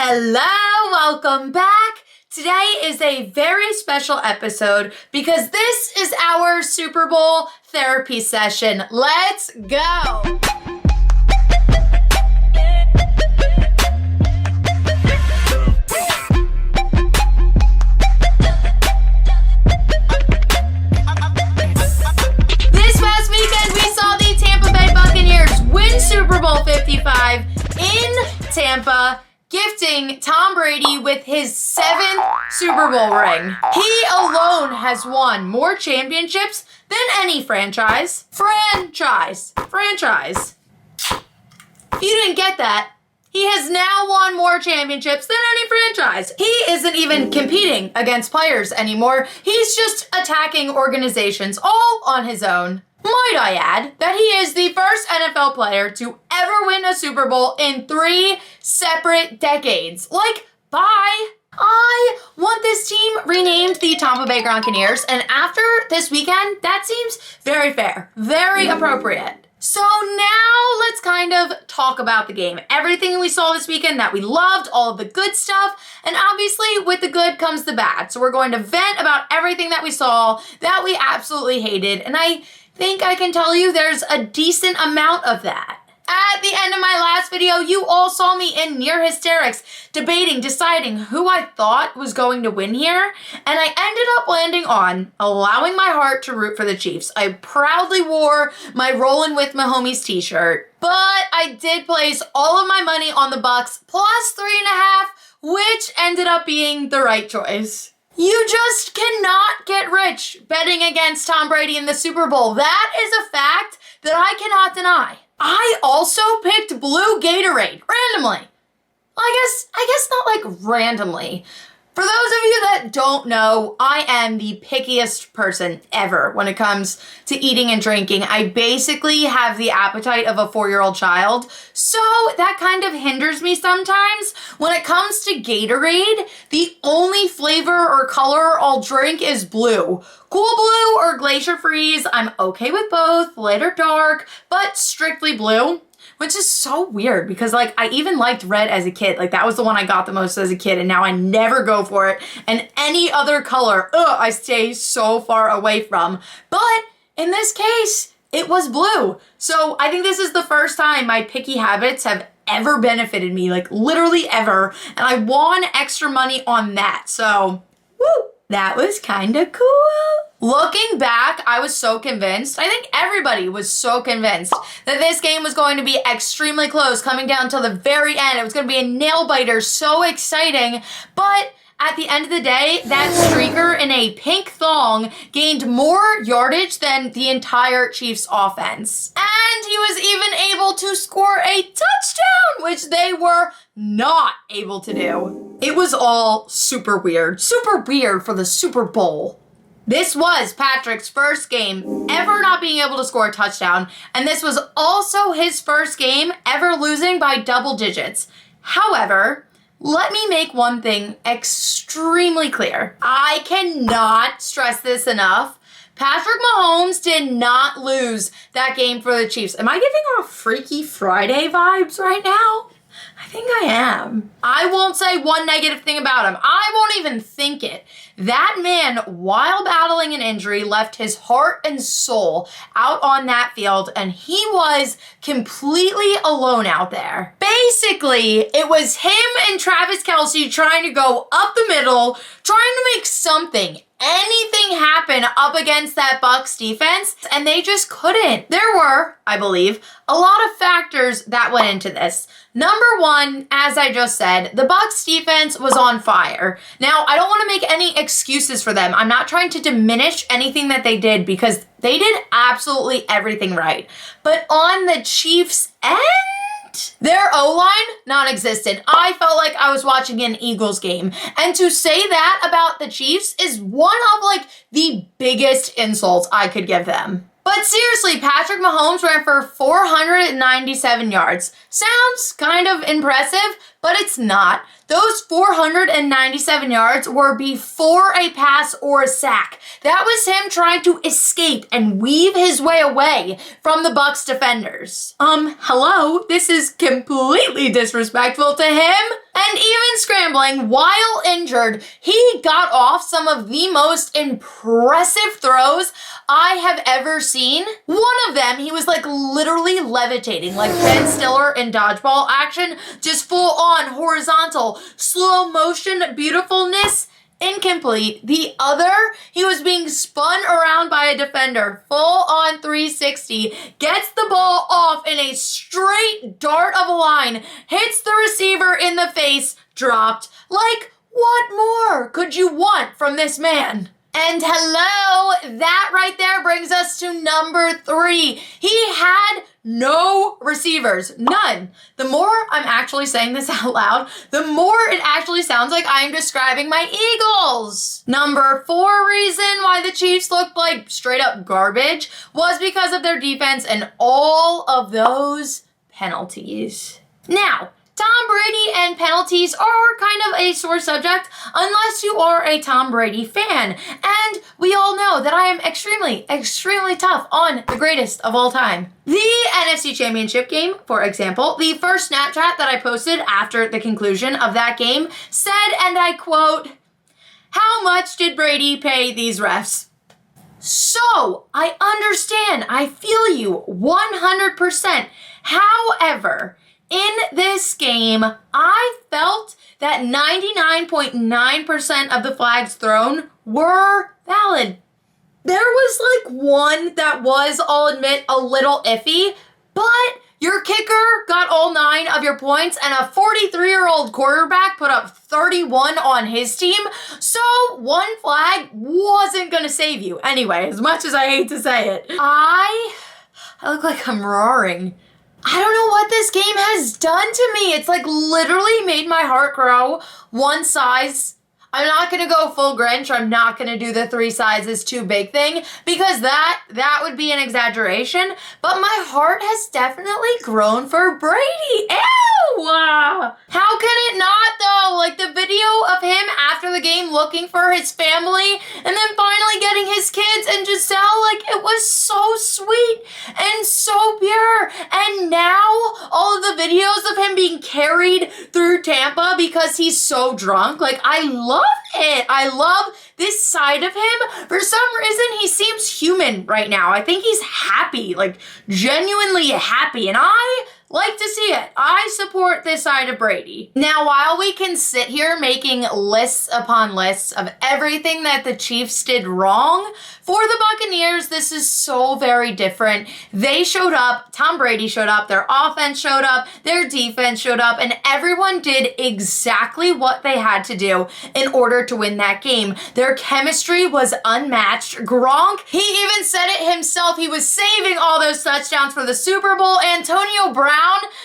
Hello, welcome back. Today is a very special episode because this is our Super Bowl therapy session. Let's go. This past weekend, we saw the Tampa Bay Buccaneers win Super Bowl 55 in Tampa, gifting Tom Brady with his 7th Super Bowl ring. He alone has won more championships than any franchise. Franchise. If you didn't get that, he has now won more championships than any franchise. He isn't even competing against players anymore. He's just attacking organizations all on his own. Might I add that he is the first NFL player to ever win a Super Bowl in 3 separate decades. Bye. I want this team renamed the Tampa Bay Buccaneers, and after this weekend, that seems very fair, very appropriate. So now let's kind of talk about the game. Everything we saw this weekend that we loved, all of the good stuff, and obviously with the good comes the bad. So we're going to vent about everything that we saw that we absolutely hated, and I think I can tell you there's a decent amount of that. At the end of my last video, you all saw me in near hysterics, deciding who I thought was going to win here, and I ended up landing on allowing my heart to root for the Chiefs. I proudly wore my Rollin' with my homies t-shirt, but I did place all of my money on the Bucs plus 3.5, which ended up being the right choice. You just cannot get rich betting against Tom Brady in the Super Bowl. That is a fact that I cannot deny. I also picked blue Gatorade randomly. I guess not randomly. For those of you that don't know, I am the pickiest person ever when it comes to eating and drinking. I basically have the appetite of a 4-year-old child, so that kind of hinders me sometimes. When it comes to Gatorade, the only flavor or color I'll drink is blue. Cool Blue or Glacier Freeze, I'm okay with both, light or dark, but strictly blue. Which is so weird because I even liked red as a kid. That was the one I got the most as a kid, and now I never go for it. And any other color, I stay so far away from. But in this case, it was blue. So I think this is the first time my picky habits have ever benefited me, literally ever. And I won extra money on that. So, woo, that was kind of cool. Looking back, I was so convinced, I think everybody was so convinced that this game was going to be extremely close, coming down till the very end. It was going to be a nail biter, so exciting. But at the end of the day, that streaker in a pink thong gained more yardage than the entire Chiefs offense. And he was even able to score a touchdown, which they were not able to do. It was all super weird for the Super Bowl. This was Patrick's first game ever not being able to score a touchdown, and this was also his first game ever losing by double digits. However, let me make one thing extremely clear. I cannot stress this enough. Patrick Mahomes did not lose that game for the Chiefs. Am I giving off Freaky Friday vibes right now? I think I am. I won't say one negative thing about him. I won't even think it. That man, while battling an injury, left his heart and soul out on that field, and he was completely alone out there. Basically, it was him and Travis Kelce trying to go up the middle, trying to make anything happen up against that Bucs defense, and they just couldn't. There were, I believe, a lot of factors that went into this. Number one, as I just said, the Bucs defense was on fire. Now, I don't want to make any excuses for them. I'm not trying to diminish anything that they did because they did absolutely everything right. But on the Chiefs' end, their O-line, non-existent. I felt like I was watching an Eagles game. And to say that about the Chiefs is one of the biggest insults I could give them. But seriously, Patrick Mahomes ran for 497 yards. Sounds kind of impressive, but it's not. Those 497 yards were before a pass or a sack. That was him trying to escape and weave his way away from the Bucs defenders. Hello? This is completely disrespectful to him. And even scrambling while injured, he got off some of the most impressive throws I have ever seen. One of them, he was like literally levitating, like Ben Stiller in dodgeball action, just full on horizontal, slow motion beautifulness. Incomplete. The other, he was being spun around by a defender, full on 360, gets the ball off in a straight dart of a line, hits the receiver in the face, dropped. Like, what more could you want from this man? And hello, that right there brings us to number 3. He had no receivers, none. The more I'm actually saying this out loud, the more it actually sounds like I am describing my Eagles. Number 4 reason why the Chiefs looked like straight up garbage was because of their defense and all of those penalties. Now, Tom Brady and penalties are kind of a sore subject unless you are a Tom Brady fan. And we all know that I am extremely, extremely tough on the greatest of all time. The NFC Championship game, for example, the first Snapchat that I posted after the conclusion of that game said, and I quote, "How much did Brady pay these refs?" So, I understand, I feel you 100%. However, in this game, I felt that 99.9% of the flags thrown were valid. There was like one that was, I'll admit, a little iffy, but your kicker got all 9 of your points and a 43-year-old quarterback put up 31 on his team, so one flag wasn't gonna save you. Anyway, as much as I hate to say it, I look like I'm roaring. I don't know what this game has done to me. It's like literally made my heart grow one size. I'm not gonna go full Grinch. I'm not gonna do the 3 sizes too big thing because that would be an exaggeration. But my heart has definitely grown for Brady. Ew! How can it not though? Like the video of him after the game looking for his family and then finally getting his kids and Giselle, like it was so sweet and so pure. And now all of the videos of him being carried through Tampa because he's so drunk, like I love it. I love this side of him. For some reason, he seems human right now. I think he's happy, like genuinely happy, and I like to see it. I support this side of Brady. Now, while we can sit here making lists upon lists of everything that the Chiefs did wrong, for the Buccaneers, this is so very different. They showed up, Tom Brady showed up, their offense showed up, their defense showed up, and everyone did exactly what they had to do in order to win that game. Their chemistry was unmatched. Gronk, he even said it himself. He was saving all those touchdowns for the Super Bowl. Antonio Brown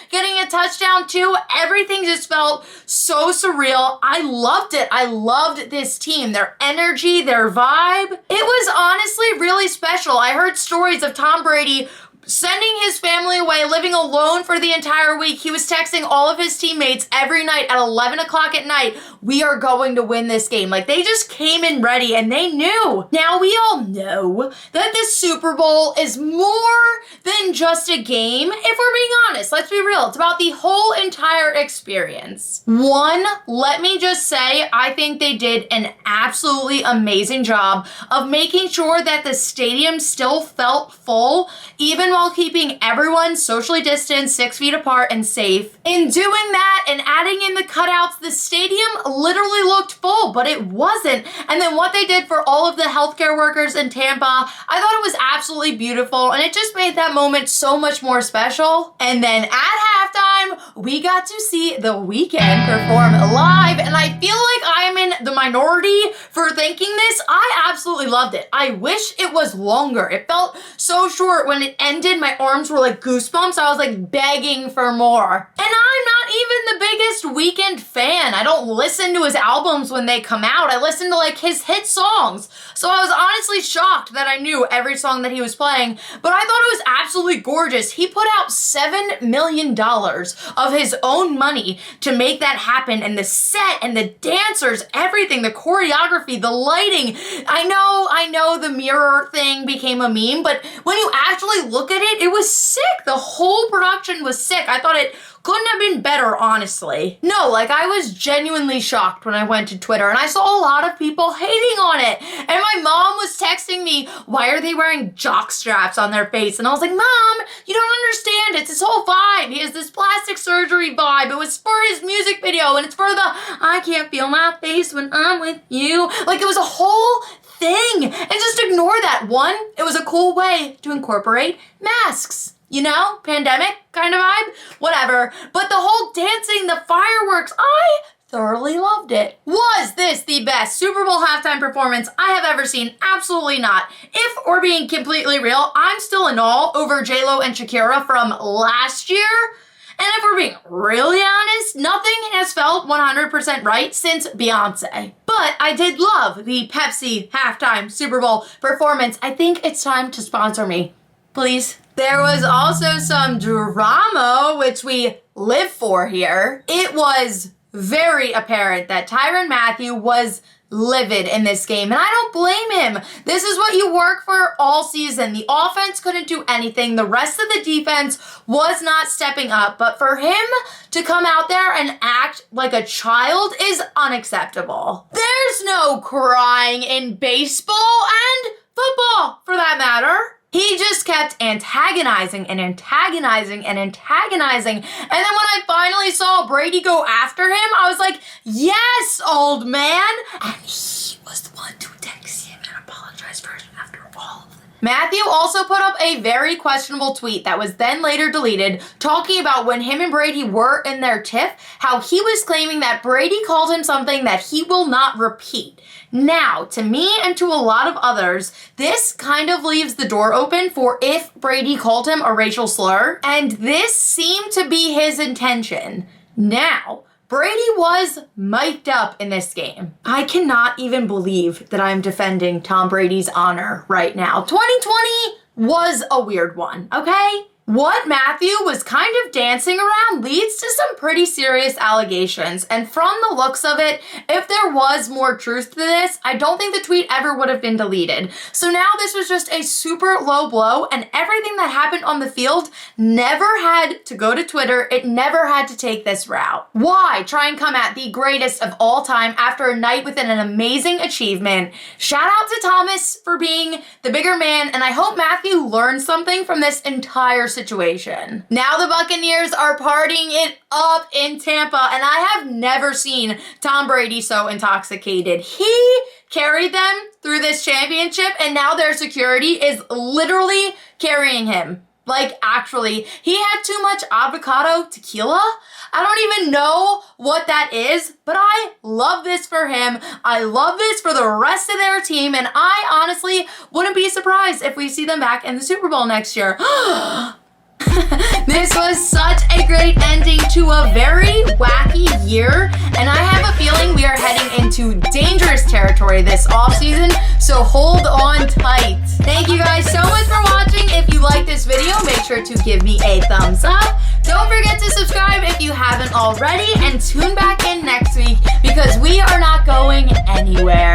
getting a touchdown too. Everything just felt so surreal. I loved it. I loved this team, their energy, their vibe. It was honestly really special. I heard stories of Tom Brady sending his family away, living alone for the entire week. He was texting all of his teammates every night at 11 o'clock at night, "We are going to win this game." Like they just came in ready and they knew. Now we all know that the Super Bowl is more than just a game. If we're being honest, let's be real. It's about the whole entire experience. One, let me just say, I think they did an absolutely amazing job of making sure that the stadium still felt full, even while keeping everyone socially distanced, 6 feet apart and safe. In doing that and adding in the cutouts, the stadium literally looked full, but it wasn't. And then what they did for all of the healthcare workers in Tampa, I thought it was absolutely beautiful, and it just made that moment so much more special. And then at halftime, we got to see The Weeknd perform live, and I feel like I am in the minority for thinking this. I absolutely loved it. I wish it was longer. It felt so short when it ended. My arms were like goosebumps. I was like begging for more. And I'm not even the biggest Weeknd fan. I don't listen to his albums when they come out. I listen to like his hit songs. So I was honestly shocked that I knew every song that he was playing, but I thought it was absolutely gorgeous. He put out $7 million of his own money to make that happen, and the set and the dancers, everything, the choreography, the lighting. I know the mirror thing became a meme, but when you actually look at it, it was sick. The whole production was sick. I thought it couldn't have been better, honestly. No, like, I was genuinely shocked when I went to Twitter and I saw a lot of people hating on it. And my mom was texting me, why are they wearing jock straps on their face? And I was like, Mom, you don't understand. It's his whole vibe. He has this plastic surgery vibe. It was for his music video and it's for the I can't feel my face when I'm with you. Like, it was a whole thing. And just ignore that. One, it was a cool way to incorporate masks. You know, pandemic kind of vibe, whatever. But the whole dancing, the fireworks, I thoroughly loved it. Was this the best Super Bowl halftime performance I have ever seen? Absolutely not. If we're being completely real, I'm still in awe over J.Lo and Shakira from last year. And if we're being really honest, nothing has felt 100% right since Beyonce. But I did love the Pepsi halftime Super Bowl performance. I think it's time to sponsor me, please. There was also some drama, which we live for here. It was very apparent that Tyrann Mathieu was livid in this game, and I don't blame him. This is what you work for all season. The offense couldn't do anything. The rest of the defense was not stepping up, but for him to come out there and act like a child is unacceptable. There's no crying in baseball and football, for that matter. He just kept antagonizing and antagonizing and antagonizing. And then when I finally saw Brady go after him, I was like, yes, old man. And he was the one to text him and apologize for it after all of it. Mathieu also put up a very questionable tweet that was then later deleted, talking about when him and Brady were in their tiff, how he was claiming that Brady called him something that he will not repeat. Now, to me and to a lot of others, this kind of leaves the door open for if Brady called him a racial slur, and this seemed to be his intention. Now, Brady was mic'd up in this game. I cannot even believe that I'm defending Tom Brady's honor right now. 2020 was a weird one, okay? What Mathieu was kind of dancing around leads to some pretty serious allegations. And from the looks of it, if there was more truth to this, I don't think the tweet ever would have been deleted. So now this was just a super low blow, and everything that happened on the field never had to go to Twitter. It never had to take this route. Why try and come at the greatest of all time after a night with an amazing achievement? Shout out to Thomas for being the bigger man, and I hope Mathieu learned something from this entire situation. Now the Buccaneers are partying it up in Tampa, and I have never seen Tom Brady so intoxicated. He carried them through this championship, and now their security is literally carrying him. Like, actually, he had too much avocado tequila. I don't even know what that is, but I love this for him. I love this for the rest of their team, and I honestly wouldn't be surprised if we see them back in the Super Bowl next year. This was such a great ending to a very wacky year, and I have a feeling we are heading into dangerous territory this offseason, so hold on tight. Thank you guys so much for watching. If you like this video, make sure to give me a thumbs up. Don't forget to subscribe if you haven't already, and tune back in next week because we are not going anywhere.